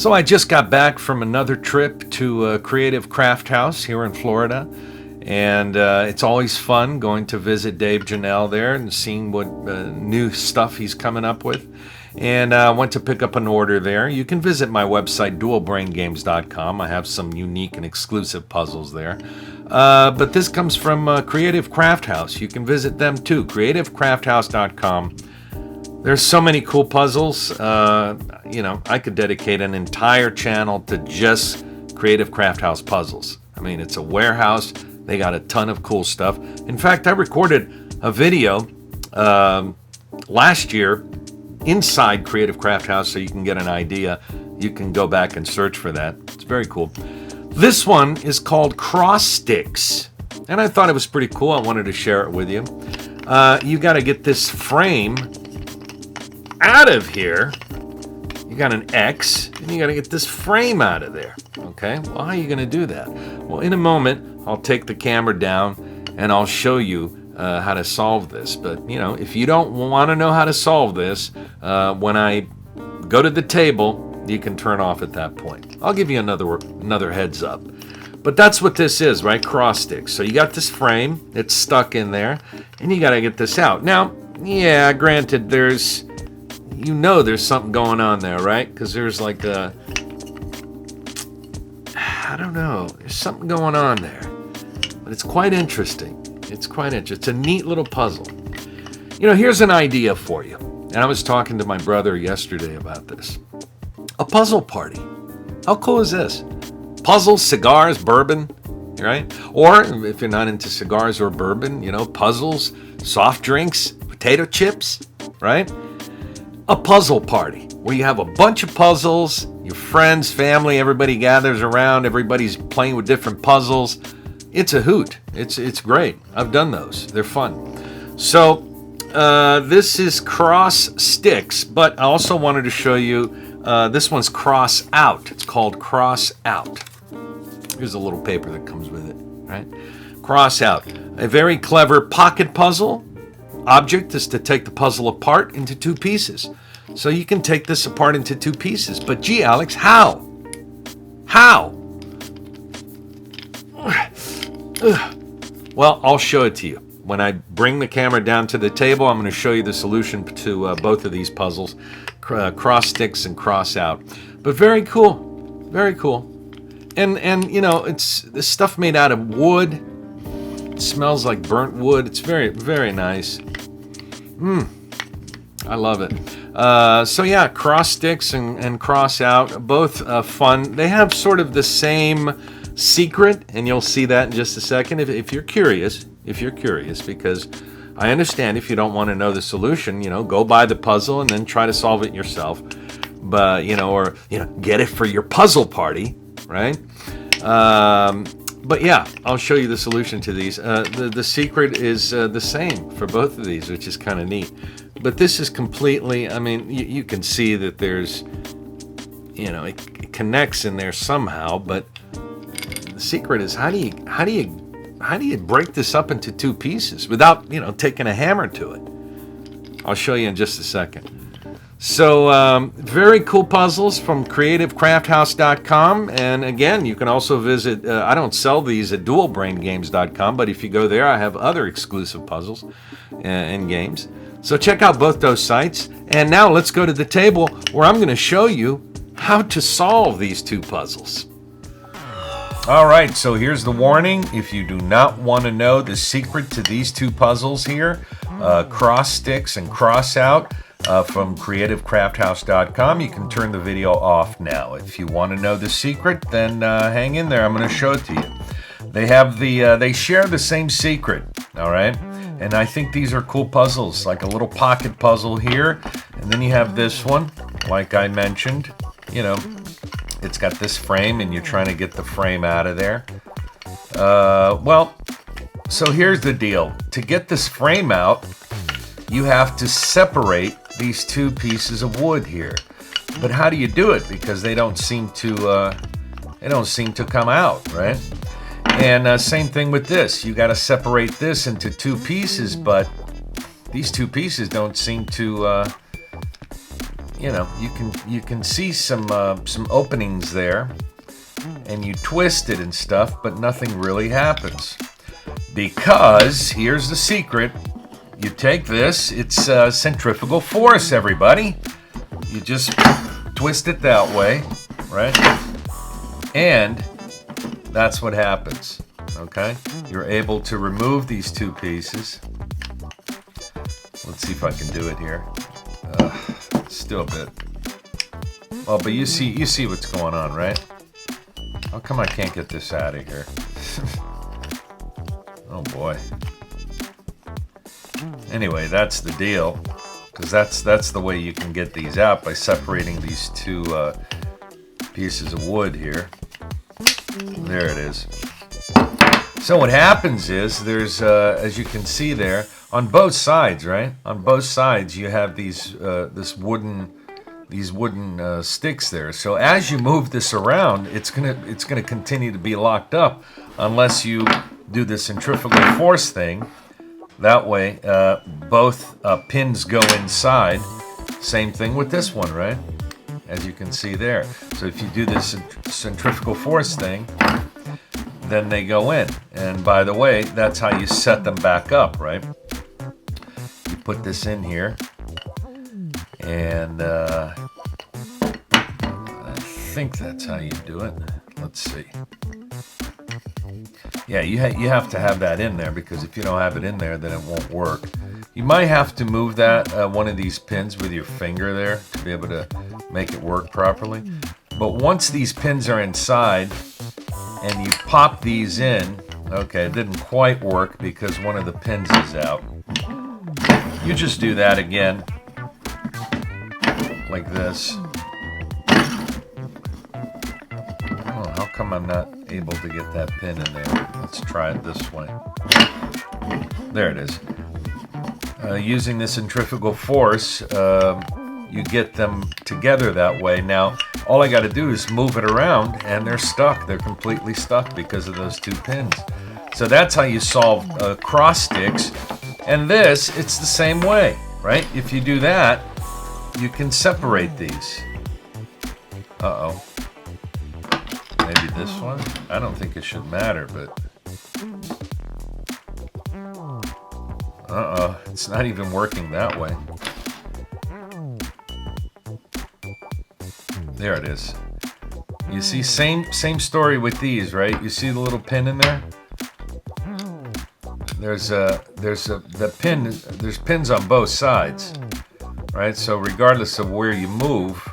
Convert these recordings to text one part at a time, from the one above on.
So I just got back from another trip to Creative Crafthouse here in Florida, and it's always fun going to visit Dave Janelle there and seeing what new stuff he's coming up with. And I went to pick up an order there. You can visit my website, dualbraingames.com. I have some unique and exclusive puzzles there. But this comes from Creative Crafthouse. You can visit them too, creativecrafthouse.com. There's so many cool puzzles. I could dedicate an entire channel to just Creative Crafthouse puzzles. I mean, it's a warehouse. They got a ton of cool stuff. In fact, I recorded a video last year inside Creative Crafthouse, so you can get an idea. You can go back and search for that. It's very cool. This one is called Cross Sticks, and I thought it was pretty cool. I wanted to share it with you. You got to get this frame out of here. You got an X, and you got to get this frame out of there. Okay, well, how are you going to do that? Well, in a moment, I'll take the camera down and I'll show you how to solve this. But, if you don't want to know how to solve this, when I go to the table, you can turn off at that point. I'll give you another heads up. But that's what this is, right? Cross sticks. So you got this frame, it's stuck in there, and you got to get this out. Now, yeah, granted, there's something going on there, right? Because there's like I don't know, there's something going on there. But it's quite interesting. It's a neat little puzzle. Here's an idea for you. And I was talking to my brother yesterday about this. A puzzle party. How cool is this? Puzzles, cigars, bourbon, right? Or if you're not into cigars or bourbon, puzzles, soft drinks, potato chips, right? A puzzle party where you have a bunch of puzzles, your friends, family, everybody gathers around, everybody's playing with different puzzles. It's a hoot. It's great. I've done those. They're fun. So this is Cross Sticks, but I also wanted to show you this one's Cross Out. It's called Cross Out. Here's a little paper that comes with it, right? Cross Out. A very clever pocket puzzle. Object is to take the puzzle apart into two pieces. So you can take this apart into two pieces. But gee, Alex, how? How? Well, I'll show it to you. When I bring the camera down to the table, I'm going to show you the solution to both of these puzzles, Cross Sticks and Cross Out. But very cool. Very cool. And it's this stuff made out of wood. It smells like burnt wood. It's very, very nice. I love it. So yeah, Cross Sticks and Cross Out, both fun. They have sort of the same secret, and you'll see that in just a second if you're curious. Because I understand if you don't want to know the solution, go buy the puzzle and then try to solve it yourself. But get it for your puzzle party, right? But yeah, I'll show you the solution to these. The secret is the same for both of these, which is kind of neat. But this is completely, you can see that there's, it connects in there somehow. But the secret is how do you break this up into two pieces without, taking a hammer to it? I'll show you in just a second. So, very cool puzzles from creativecrafthouse.com. And again, you can also visit, I don't sell these at dualbraingames.com, but if you go there, I have other exclusive puzzles and games. So check out both those sites. And now let's go to the table where I'm going to show you how to solve these two puzzles. All right, so here's the warning. If you do not want to know the secret to these two puzzles here, Cross Sticks and Cross Out, from creativecrafthouse.com, you can turn the video off now. If you want to know the secret, then hang in there. I'm going to show it to you. They have they share the same secret, all right? And I think these are cool puzzles, like a little pocket puzzle here. And then you have this one, like I mentioned. It's got this frame, and you're trying to get the frame out of there. So here's the deal. To get this frame out, you have to separate these two pieces of wood here. But how do you do it? Because they don't seem to come out, right? And same thing with this. You got to separate this into two pieces, but these two pieces don't seem to you know, you can see some openings there, and you twist it and stuff, but nothing really happens. Because here's the secret: you take this, it's centrifugal force, everybody. You just twist it that way, right? And that's what happens. Okay, you're able to remove these two pieces. Let's see if I can do it here. Still a bit. Oh, but you see what's going on, right? How come I can't get this out of here? Oh boy. Anyway, that's the deal, because that's the way you can get these out, by separating these two pieces of wood here. There it is. So what happens is there's, as you can see there, on both sides, right? On both sides you have these wooden sticks there. So as you move this around, it's gonna continue to be locked up unless you do the centrifugal force thing. That way, both pins go inside. Same thing with this one, right? As you can see there. So if you do this centrifugal force thing, then they go in. And by the way, that's how you set them back up, right? You put this in here, and I think that's how you do it. Let's see. Yeah, you have to have that in there, because if you don't have it in there, then it won't work. You might have to move that one of these pins with your finger there to be able to make it work properly. But once these pins are inside and you pop these in, okay, it didn't quite work because one of the pins is out. You just do that again, like this. Oh, how come I'm not able to get that pin in there? Let's try it this way. There it is. Using this centrifugal force, you get them together that way. Now, all I got to do is move it around, and they're stuck. They're completely stuck because of those two pins. So that's how you solve cross sticks. And this, it's the same way, right? If you do that, you can separate these. Uh-oh. Maybe this one? I don't think it should matter, but... Uh-oh, it's not even working that way. There it is. You see, same story with these, right? You see the little pin in there? There's pins on both sides, right? So regardless of where you move,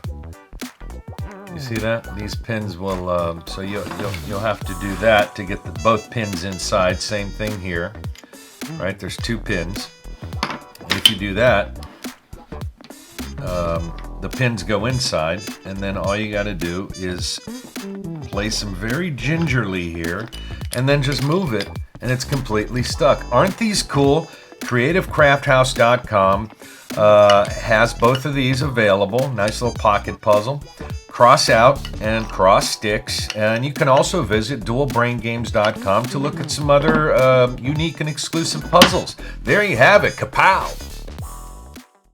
you see that? These pins will, so you'll have to do that to get both pins inside. Same thing here, right? There's two pins. And if you do that, the pins go inside, and then all you got to do is place them very gingerly here, and then just move it, and it's completely stuck. Aren't these cool? CreativeCrafthouse.com has both of these available. Nice little pocket puzzle. Cross out and cross sticks. And you can also visit dualbraingames.com to look at some other unique and exclusive puzzles. There you have it. Kapow!